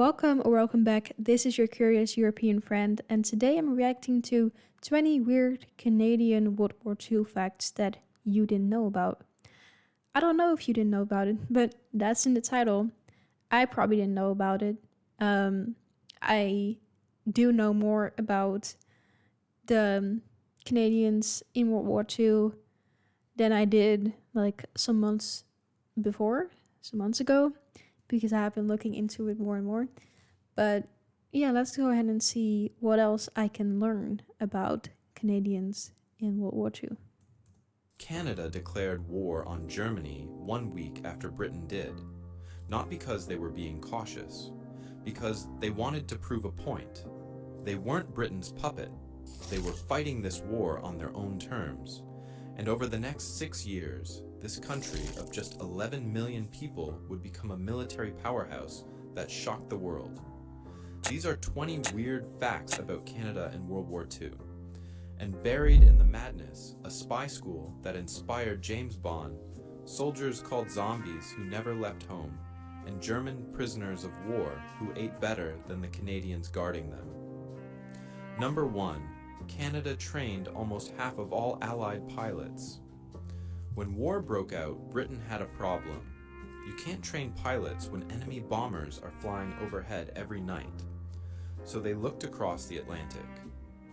welcome or welcome back. This is your curious European friend, and today I'm reacting to 20 weird Canadian World War II facts that you didn't know about. I don't know if you didn't know about it, but that's in the title. I probably didn't know about it. I do know more about the Canadians in World War II than I did like some months ago, because I have been looking into it more and more. But yeah, let's go ahead and see what else I can learn about Canadians in World War II. Canada declared war on Germany 1 week after Britain did, not because they were being cautious, because they wanted to prove a point. They weren't Britain's puppet. They were fighting this war on their own terms. And over the next 6 years, this country of just 11 million people would become a military powerhouse that shocked the world. These are 20 weird facts about Canada in World War II. And buried in the madness, a spy school that inspired James Bond, soldiers called zombies who never left home, and German prisoners of war who ate better than the Canadians guarding them. Number 1. Canada trained almost half of all Allied pilots. When war broke out, Britain had a problem. You can't train pilots when enemy bombers are flying overhead every night. So they looked across the Atlantic.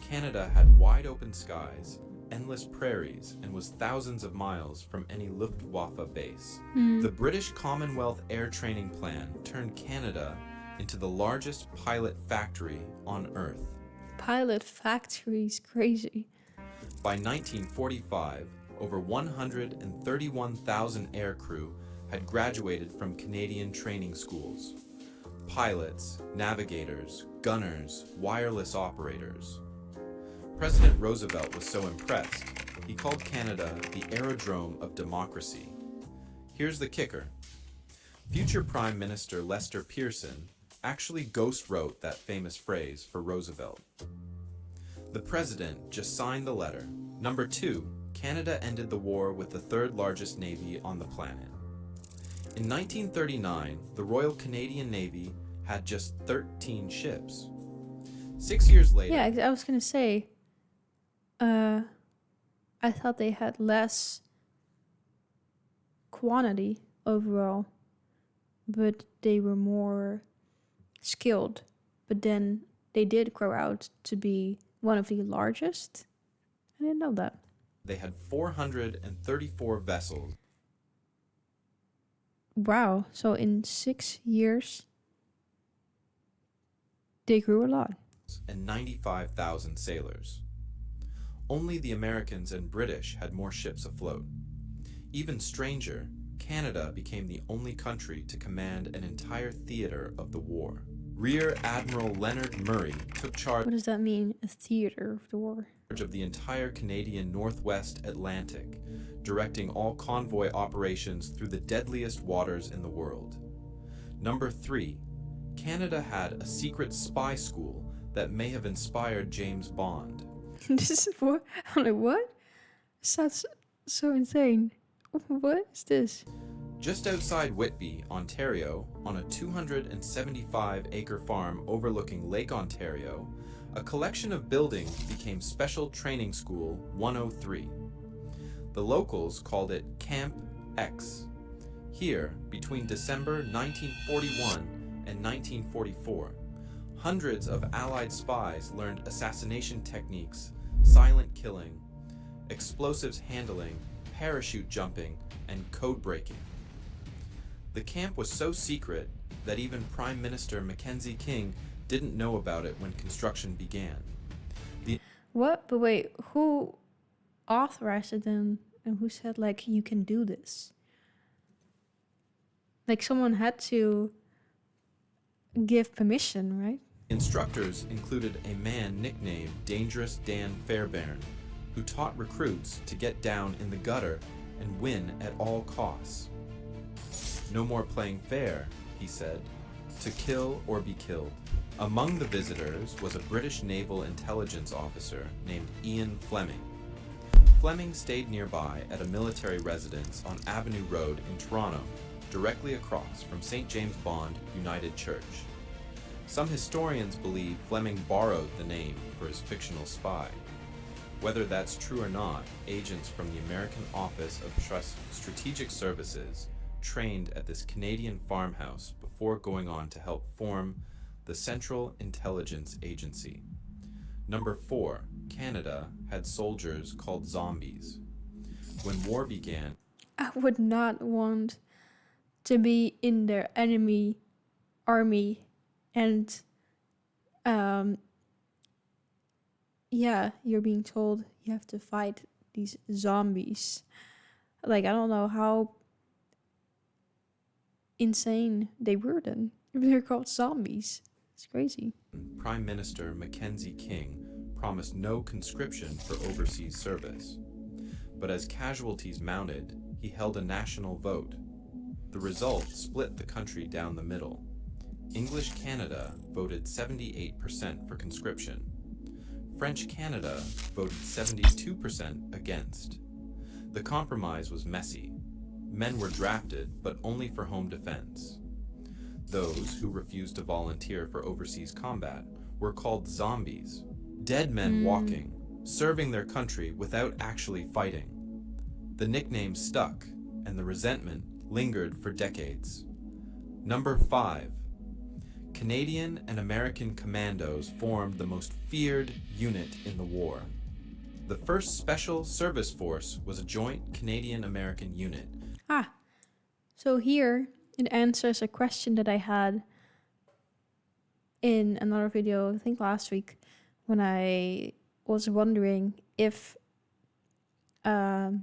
Canada had wide open skies, endless prairies, and was thousands of miles from any Luftwaffe base. The British Commonwealth Air Training Plan turned Canada into the largest pilot factory on Earth. Pilot factories, crazy. By 1945, over 131,000 aircrew had graduated from Canadian training schools. Pilots, navigators, gunners, wireless operators. President Roosevelt was so impressed, he called Canada the aerodrome of democracy. Here's the kicker. Future Prime Minister Lester Pearson actually ghost-wrote that famous phrase for Roosevelt. The president just signed the letter. Number 2, Canada ended the war with the third largest navy on the planet. In 1939, the Royal Canadian Navy had just 13 ships. 6 years later... Yeah, I was gonna say, I thought they had less quantity overall, but they were more skilled. But then they did grow out to be one of the largest. I didn't know that. They had 434 vessels. Wow, so in 6 years, they grew a lot. And 95,000 sailors. Only the Americans and British had more ships afloat. Even stranger, Canada became the only country to command an entire theater of the war. Rear Admiral Leonard Murray took charge What does that mean, a theater of the war? of the entire Canadian Northwest Atlantic, directing all convoy operations through the deadliest waters in the world. Number 3, Canada had a secret spy school that may have inspired James Bond. This is what? I'm like, what? Sounds so insane. What is this? Just outside Whitby, Ontario, on a 275-acre farm overlooking Lake Ontario, a collection of buildings became Special Training School 103. The locals called it Camp X. Here, between December 1941 and 1944, hundreds of Allied spies learned assassination techniques, silent killing, explosives handling, parachute jumping, and code breaking. The camp was so secret that even Prime Minister Mackenzie King didn't know about it when construction began. What? But wait, who authorized it then? And who said, like, you can do this? Like, someone had to give permission, right? Instructors included a man nicknamed Dangerous Dan Fairbairn, who taught recruits to get down in the gutter and win at all costs. No more playing fair, he said, to kill or be killed. Among the visitors was a British naval intelligence officer named Ian Fleming. Fleming stayed nearby at a military residence on Avenue Road in Toronto, directly across from St. James Bond United Church. Some historians believe Fleming borrowed the name for his fictional spy. Whether that's true or not, agents from the American Office of Strategic Services trained at this Canadian farmhouse before going on to help form the Central Intelligence Agency. Number 4, Canada had soldiers called zombies. When war began, I would not want to be in their enemy army and yeah, you're being told you have to fight these zombies. Like, I don't know how insane they were then. If they're called zombies. It's crazy. Prime Minister Mackenzie King promised no conscription for overseas service. But as casualties mounted, he held a national vote. The result split the country down the middle. English Canada voted 78% for conscription. French Canada voted 72% against. The compromise was messy. Men were drafted, but only for home defense. Those who refused to volunteer for overseas combat were called zombies, dead men walking, serving their country without actually fighting. The nickname stuck, and the resentment lingered for decades. Number 5. Canadian and American commandos formed the most feared unit in the war. The first Special Service Force was a joint Canadian-American unit. So here it answers a question that I had in another video, I think last week, when I was wondering if they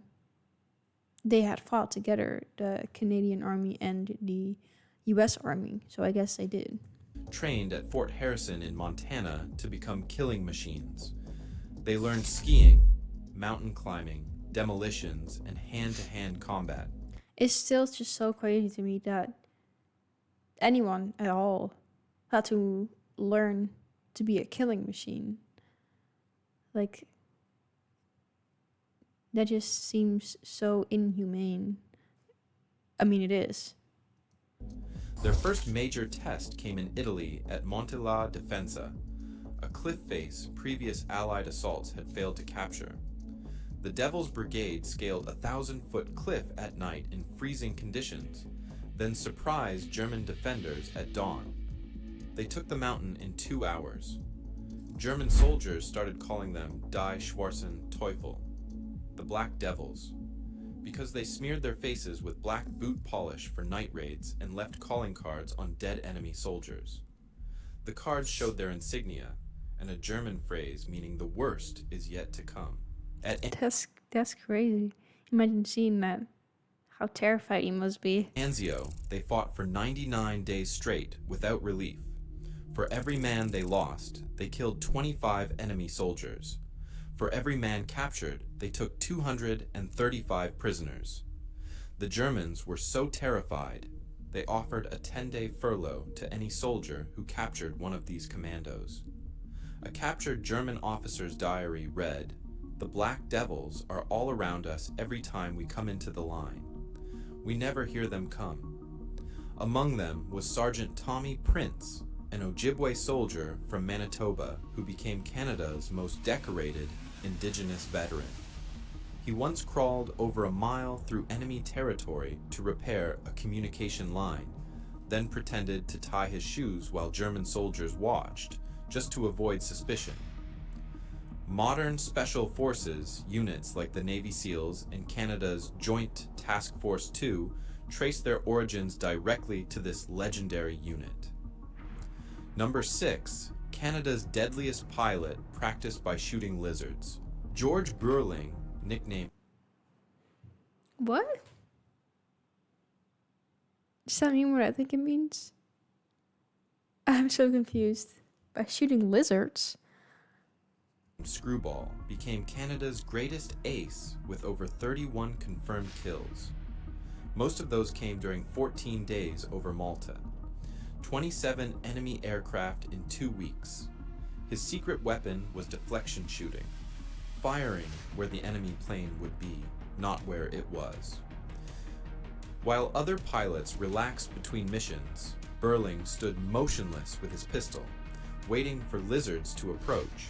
had fought together, the Canadian Army and the US Army. So I guess they did. Trained at Fort Harrison in Montana to become killing machines. They learned skiing, mountain climbing, demolitions, and hand-to-hand combat. It's still just so crazy to me that anyone at all had to learn to be a killing machine. Like, that just seems so inhumane. I mean, it is. Their first major test came in Italy at Monte la Difensa, a cliff face previous Allied assaults had failed to capture. The Devil's Brigade scaled a 1,000-foot cliff at night in freezing conditions, then surprised German defenders at dawn. They took the mountain in 2 hours. German soldiers started calling them Die Schwarzen Teufel, the Black Devils, because they smeared their faces with black boot polish for night raids and left calling cards on dead enemy soldiers. The cards showed their insignia and a German phrase meaning the worst is yet to come. That's crazy. Imagine seeing that. How terrified you must be. Anzio, they fought for 99 days straight without relief. For every man they lost, they killed 25 enemy soldiers. For every man captured, they took 235 prisoners. The Germans were so terrified, they offered a 10-day furlough to any soldier who captured one of these commandos. A captured German officer's diary read, "The Black Devils are all around us every time we come into the line. We never hear them come." Among them was Sergeant Tommy Prince, an Ojibwe soldier from Manitoba who became Canada's most decorated Indigenous veteran. He once crawled over a mile through enemy territory to repair a communication line, then pretended to tie his shoes while German soldiers watched, just to avoid suspicion. Modern Special Forces units like the Navy SEALs and Canada's Joint Task Force 2 trace their origins directly to this legendary unit. Number 6, Canada's deadliest pilot practiced by shooting lizards. George Burling, nicknamed... What? Does that mean what I think it means? I'm so confused. By shooting lizards? Screwball, became Canada's greatest ace with over 31 confirmed kills. Most of those came during 14 days over Malta. 27 enemy aircraft in 2 weeks. His secret weapon was deflection shooting, firing where the enemy plane would be, not where it was. While other pilots relaxed between missions, Burling stood motionless with his pistol, waiting for lizards to approach.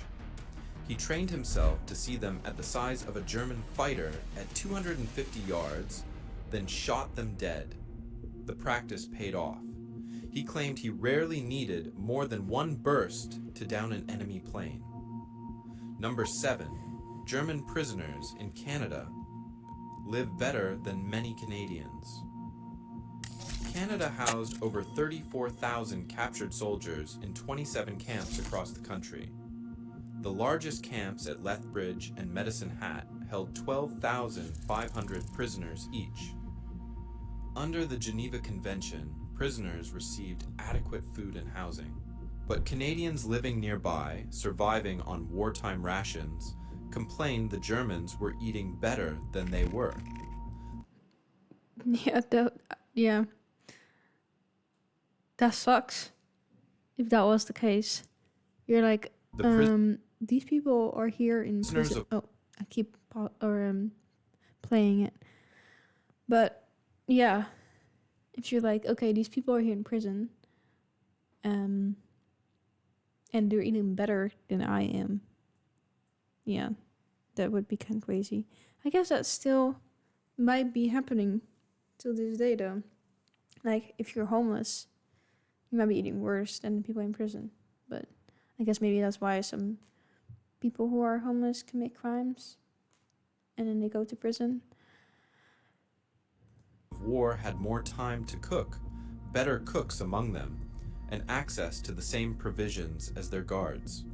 He trained himself to see them at the size of a German fighter at 250 yards, then shot them dead. The practice paid off. He claimed he rarely needed more than one burst to down an enemy plane. Number 7. German prisoners in Canada live better than many Canadians. Canada housed over 34,000 captured soldiers in 27 camps across the country. The largest camps at Lethbridge and Medicine Hat held 12,500 prisoners each. Under the Geneva Convention, prisoners received adequate food and housing. But Canadians living nearby, surviving on wartime rations, complained the Germans were eating better than they were. Yeah, that sucks. If that was the case, you're like, these people are here in prison. Oh, I keep playing it. But yeah, if you're like, okay, these people are here in prison, and they're eating better than I am. Yeah, that would be kind of crazy. I guess that still might be happening till this day, though. Like, if you're homeless, you might be eating worse than the people in prison. But I guess maybe that's why some people who are homeless commit crimes and then they go to prison. War had more time to cook, better cooks among them, and access to the same provisions as their guards.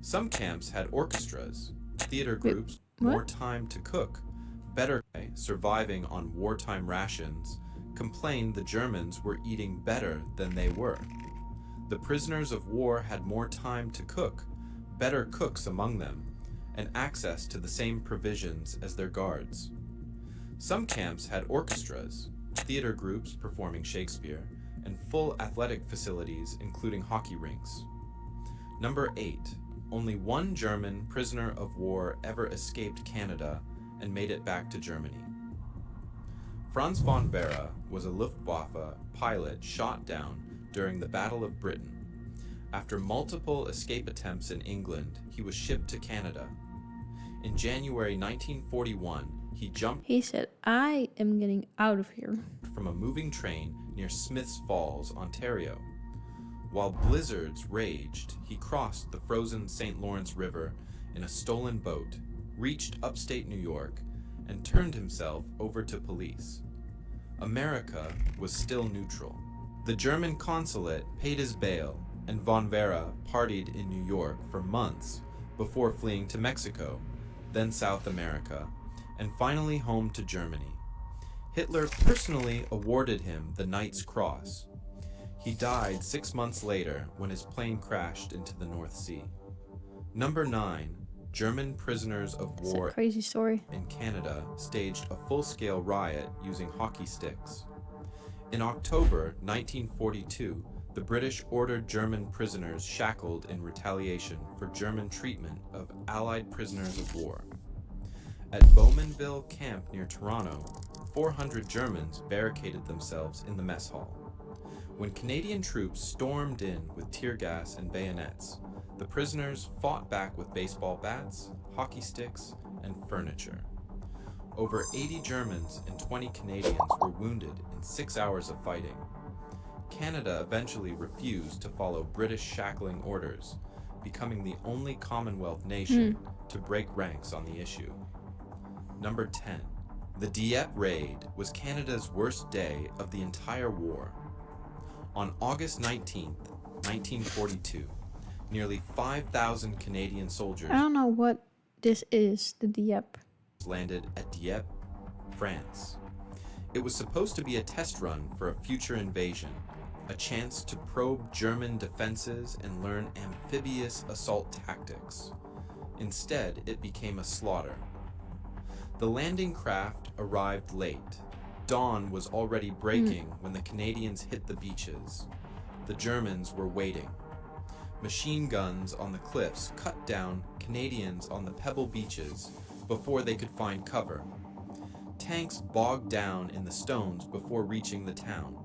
Some camps had orchestras, theater groups, more time to cook, better surviving on wartime rations, complained the Germans were eating better than they were. The prisoners of war had more time to cook, better cooks among them, and access to the same provisions as their guards. Some camps had orchestras, theater groups performing Shakespeare, and full athletic facilities including hockey rinks. Number 8. Only one German prisoner of war ever escaped Canada and made it back to Germany. Franz von Vera was a Luftwaffe pilot shot down during the Battle of Britain. After multiple escape attempts in England, he was shipped to Canada. In January 1941, he said, I am getting out of here. From a moving train near Smiths Falls, Ontario. While blizzards raged, he crossed the frozen St. Lawrence River in a stolen boat, reached upstate New York, and turned himself over to police. America was still neutral. The German consulate paid his bail, and von Vera partied in New York for months before fleeing to Mexico, then South America, and finally home to Germany. Hitler personally awarded him the Knight's Cross. He died 6 months later when his plane crashed into the North Sea. Number 9. German prisoners of war crazy story. In Canada staged a full-scale riot using hockey sticks. In October 1942, the British ordered German prisoners shackled in retaliation for German treatment of Allied prisoners of war. At Bowmanville Camp near Toronto, 400 Germans barricaded themselves in the mess hall. When Canadian troops stormed in with tear gas and bayonets, the prisoners fought back with baseball bats, hockey sticks, and furniture. Over 80 Germans and 20 Canadians were wounded in 6 hours of fighting. Canada eventually refused to follow British shackling orders, becoming the only Commonwealth nation to break ranks on the issue. Number 10. The Dieppe Raid was Canada's worst day of the entire war. On August 19, 1942, nearly 5,000 Canadian soldiers I don't know what this is, the Dieppe. Landed at Dieppe, France. It was supposed to be a test run for a future invasion, a chance to probe German defenses and learn amphibious assault tactics. Instead, it became a slaughter. The landing craft arrived late. Dawn was already breaking when the Canadians hit the beaches. The Germans were waiting. Machine guns on the cliffs cut down Canadians on the pebble beaches before they could find cover. Tanks bogged down in the stones before reaching the town.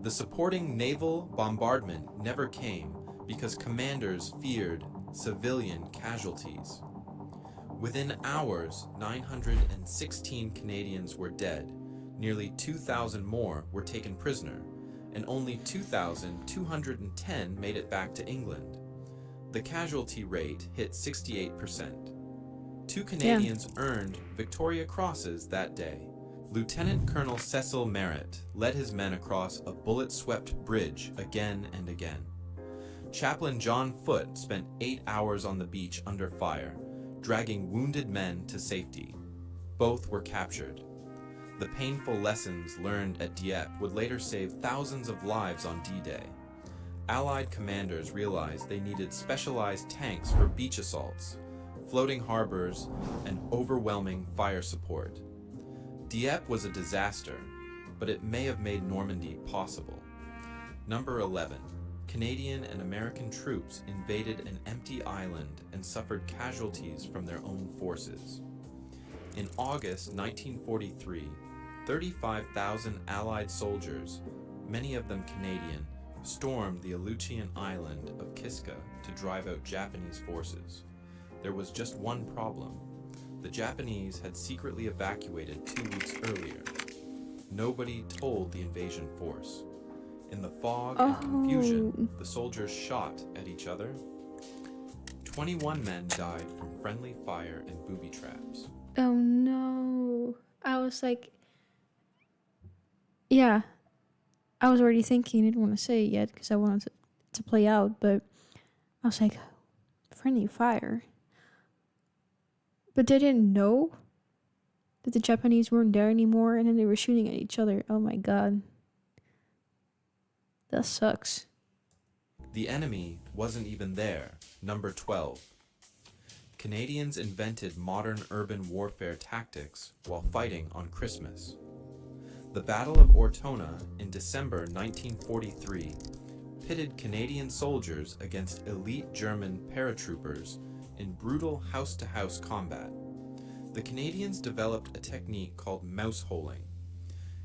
The supporting naval bombardment never came because commanders feared civilian casualties. Within hours, 916 Canadians were dead, nearly 2,000 more were taken prisoner, and only 2,210 made it back to England. The casualty rate hit 68%. Two Canadians earned Victoria Crosses that day. Lieutenant Colonel Cecil Merritt led his men across a bullet-swept bridge again and again. Chaplain John Foote spent 8 hours on the beach under fire, dragging wounded men to safety. Both were captured. The painful lessons learned at Dieppe would later save thousands of lives on D-Day. Allied commanders realized they needed specialized tanks for beach assaults, floating harbors, and overwhelming fire support. Dieppe was a disaster, but it may have made Normandy possible. Number 11. Canadian and American troops invaded an empty island and suffered casualties from their own forces. In August 1943, 35,000 Allied soldiers, many of them Canadian, stormed the Aleutian island of Kiska to drive out Japanese forces. There was just one problem. The Japanese had secretly evacuated 2 weeks earlier. Nobody told the invasion force. In the fog and confusion, the soldiers shot at each other. 21 men died from friendly fire and booby traps. Oh no. I was like, yeah. I was already thinking, I didn't want to say it yet because I wanted to play out, but I was like, friendly fire. But they didn't know that the Japanese weren't there anymore, and then they were shooting at each other. Oh my god. That sucks. The enemy wasn't even there. Number 12. Canadians invented modern urban warfare tactics while fighting on Christmas. The Battle of Ortona in December 1943 pitted Canadian soldiers against elite German paratroopers in brutal house-to-house combat. The Canadians developed a technique called mouse-holing.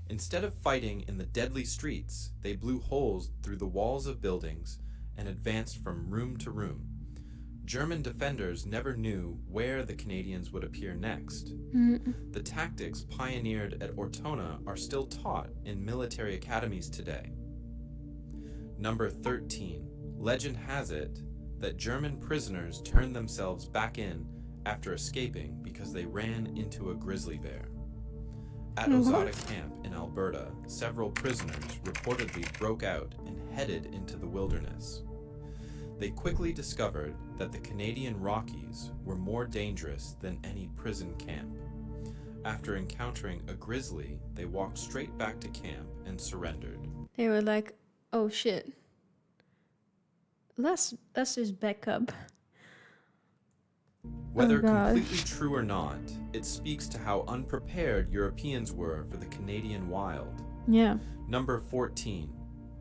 Instead of fighting in the deadly streets, they blew holes through the walls of buildings and advanced from room to room. German defenders never knew where the Canadians would appear next. The tactics pioneered at Ortona are still taught in military academies today. Number 13. Legend has it that German prisoners turned themselves back in after escaping because they ran into a grizzly bear. At Ozata Camp in Alberta, several prisoners reportedly broke out and headed into the wilderness. They quickly discovered that the Canadian Rockies were more dangerous than any prison camp. After encountering a grizzly, they walked straight back to camp and surrendered. They were like, oh shit. Let's just back up. Whether completely true or not, it speaks to how unprepared Europeans were for the Canadian wild. Yeah. Number 14.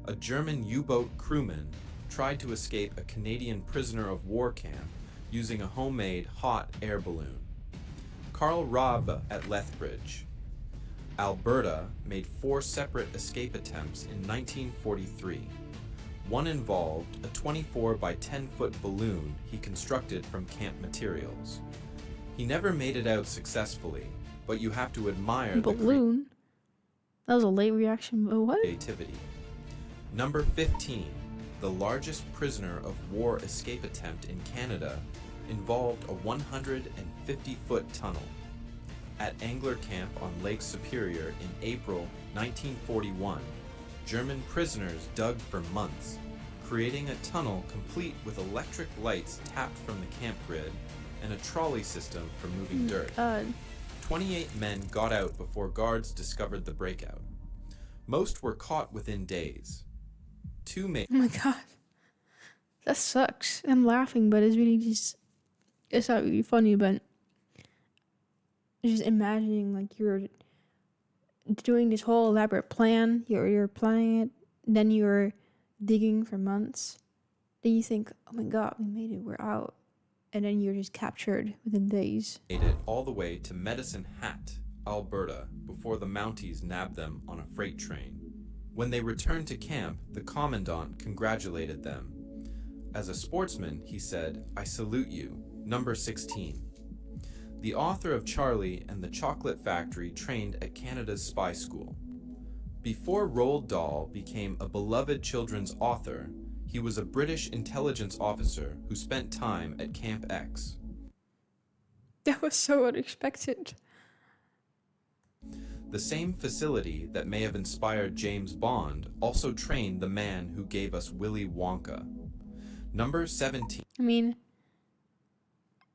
A German U-boat crewman tried to escape a Canadian prisoner of war camp using a homemade hot air balloon. Carl Rabe at Lethbridge, Alberta, made 4 separate escape attempts in 1943. One involved a 24 by 10 foot balloon he constructed from camp materials. He never made it out successfully, but you have to admire the balloon. That was a late reaction, but what? Creativity. Number 15. The largest prisoner of war escape attempt in Canada involved a 150-foot tunnel. At Angler Camp on Lake Superior in April 1941, German prisoners dug for months, creating a tunnel complete with electric lights tapped from the camp grid and a trolley system for moving dirt. 28 men got out before guards discovered the breakout. Most were caught within days. 2 made... Oh my god. That sucks. I'm laughing, but it's really just... It's not really funny, but... Just imagining, like, you're doing this whole elaborate plan, you're planning it, then you're digging for months. Then you think, oh my god, we made it, we're out. And then you're just captured within days. Made it all the way to Medicine Hat, Alberta, before the Mounties nabbed them on a freight train. When they returned to camp, the commandant congratulated them. As a sportsman, he said, "I salute you, number 16." The author of Charlie and the Chocolate Factory trained at Canada's spy school. Before Roald Dahl became a beloved children's author, he was a British intelligence officer who spent time at Camp X. That was so unexpected. The same facility that may have inspired James Bond also trained the man who gave us Willy Wonka. Number 17. I mean,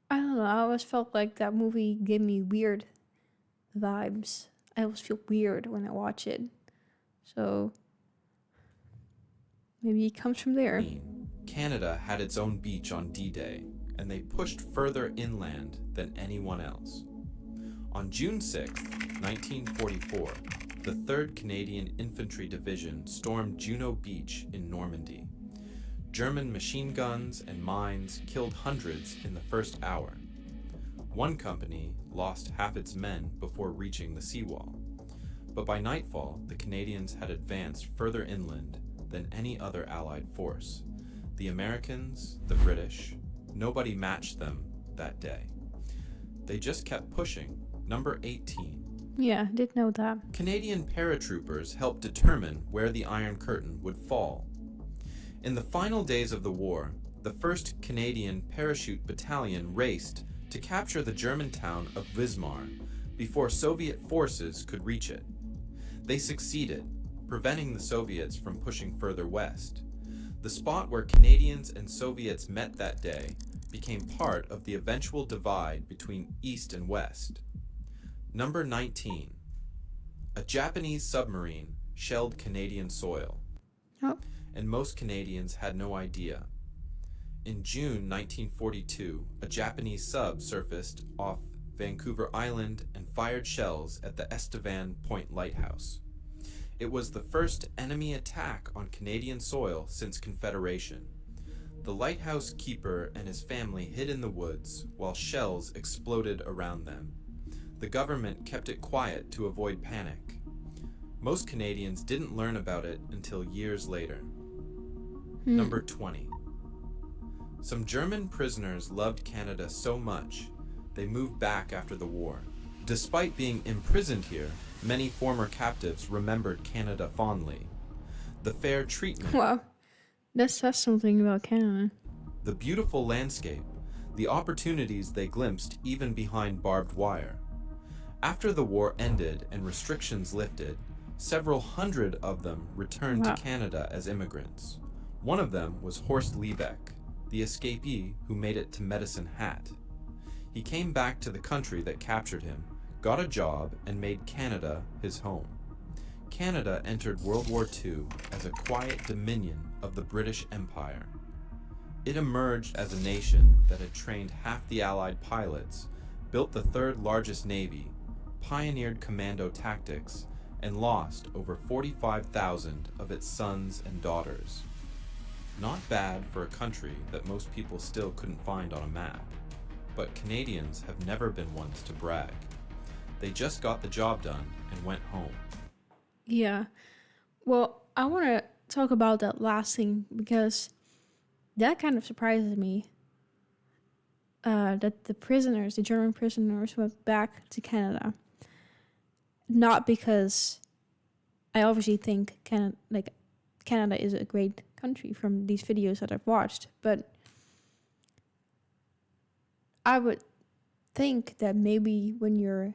I don't know. I always felt like that movie gave me weird vibes. I always feel weird when I watch it. So maybe it comes from there. Canada had its own beach on D-Day, and they pushed further inland than anyone else. On June 6, 1944, the 3rd Canadian Infantry Division stormed Juno Beach in Normandy. German machine guns and mines killed hundreds in the first hour. One company lost half its men before reaching the seawall. But by nightfall, the Canadians had advanced further inland than any other Allied force. The Americans, the British, nobody matched them that day. They just kept pushing. Number 18. Yeah, did know that. Canadian paratroopers helped determine where the Iron Curtain would fall. In the final days of the war, the 1st Canadian Parachute Battalion raced to capture the German town of Wismar before Soviet forces could reach it. They succeeded, preventing the Soviets from pushing further west. The spot where Canadians and Soviets met that day became part of the eventual divide between East and West. Number 19. A Japanese submarine shelled Canadian soil. Oh. And most Canadians had no idea. In June 1942, a Japanese sub surfaced off Vancouver Island and fired shells at the Estevan Point Lighthouse. It was the first enemy attack on Canadian soil since Confederation. The lighthouse keeper and his family hid in the woods while shells exploded around them. The government kept it quiet to avoid panic. Most Canadians didn't learn about it until years later. Number 20. Some German prisoners loved Canada so much, they moved back after the war. Despite being imprisoned here, many former captives remembered Canada fondly. The fair treatment, Wow, that says something about Canada. the beautiful landscape, the opportunities they glimpsed even behind barbed wire. After the war ended and restrictions lifted, several hundred of them returned Wow. to Canada as immigrants. One of them was Horst Liebeck, the escapee who made it to Medicine Hat. He came back to the country that captured him, got a job, and made Canada his home. Canada entered World War II as a quiet dominion of the British Empire. It emerged as a nation that had trained half the Allied pilots, built the 3rd largest navy, pioneered commando tactics, and lost over 45,000 of its sons and daughters. Not bad for a country that most people still couldn't find on a map. But Canadians have never been ones to brag. They just got the job done and went home. Yeah. Well, I want to talk about that last thing because that kind of surprises me. That the German prisoners, went back to Canada. Not because I obviously think Canada is a great country from these videos that I've watched, but I would think that maybe when you're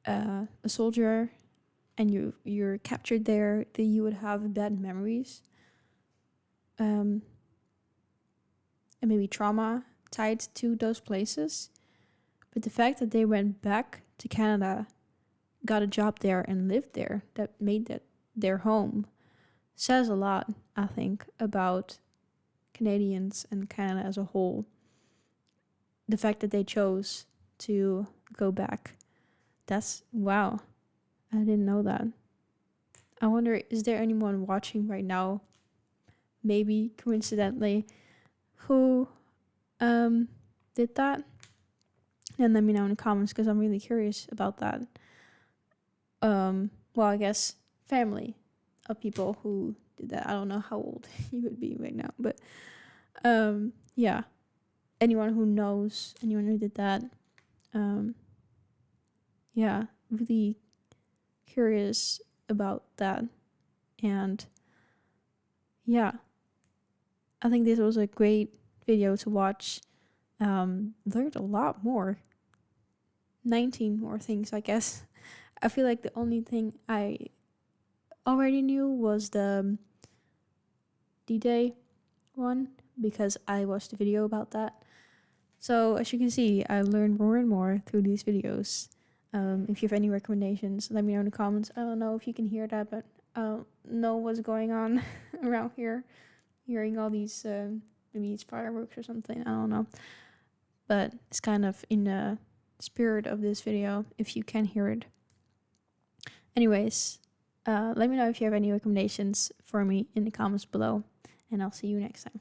a soldier and you're captured there, that you would have bad memories, and maybe trauma tied to those places. But the fact that they went back to Canada, got a job there, and lived there, that made that their home, says a lot, I think, about Canadians and Canada as a whole. The fact that they chose to go back. That's, wow. I didn't know that. I wonder, is there anyone watching right now, maybe coincidentally, who did that? And let me know in the comments because I'm really curious about that. Well, I guess family of people who did that. I don't know how old you would be right now, but yeah, anyone who knows anyone who did that, yeah, really curious about that. And yeah, I think this was a great video to watch. Learned a lot more. 19 more things, I guess. I feel like the only thing I already knew was the D-Day one, because I watched a video about that. So as you can see, I learned more and more through these videos. If you have any recommendations, let me know in the comments. I don't know if you can hear that, but I don't know what's going on around here. Hearing all these, maybe it's fireworks or something, I don't know. But it's kind of in the spirit of this video, if you can hear it. Anyways, let me know if you have any recommendations for me in the comments below, and I'll see you next time.